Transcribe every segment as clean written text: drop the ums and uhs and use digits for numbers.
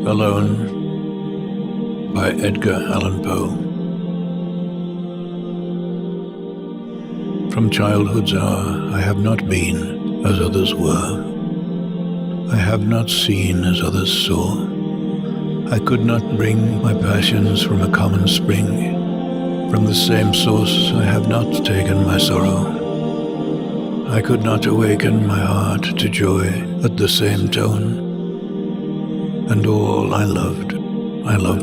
Alone by Edgar Allan Poe. From childhood's hour I have not been as others were. I have not seen as others saw. I could not bring my passions from a common spring. From the same source I have not taken my sorrow. I could not awaken my heart to joy at the same tone. And all I loved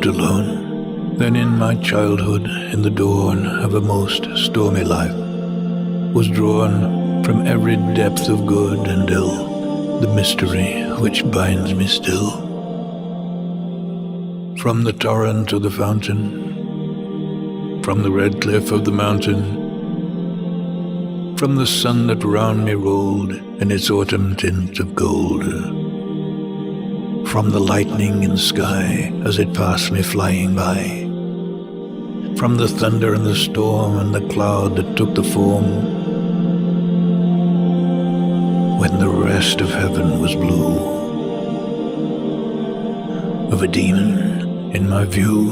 alone. Then in my childhood, in the dawn of a most stormy life, was drawn from every depth of good and ill the mystery which binds me still. From the torrent to the fountain, from the red cliff of the mountain, from the sun that round me rolled in its autumn tint of gold, from the lightning in the sky as it passed me flying by, from the thunder and the storm and the cloud that took the form, when the rest of heaven was blue, of a demon in my view,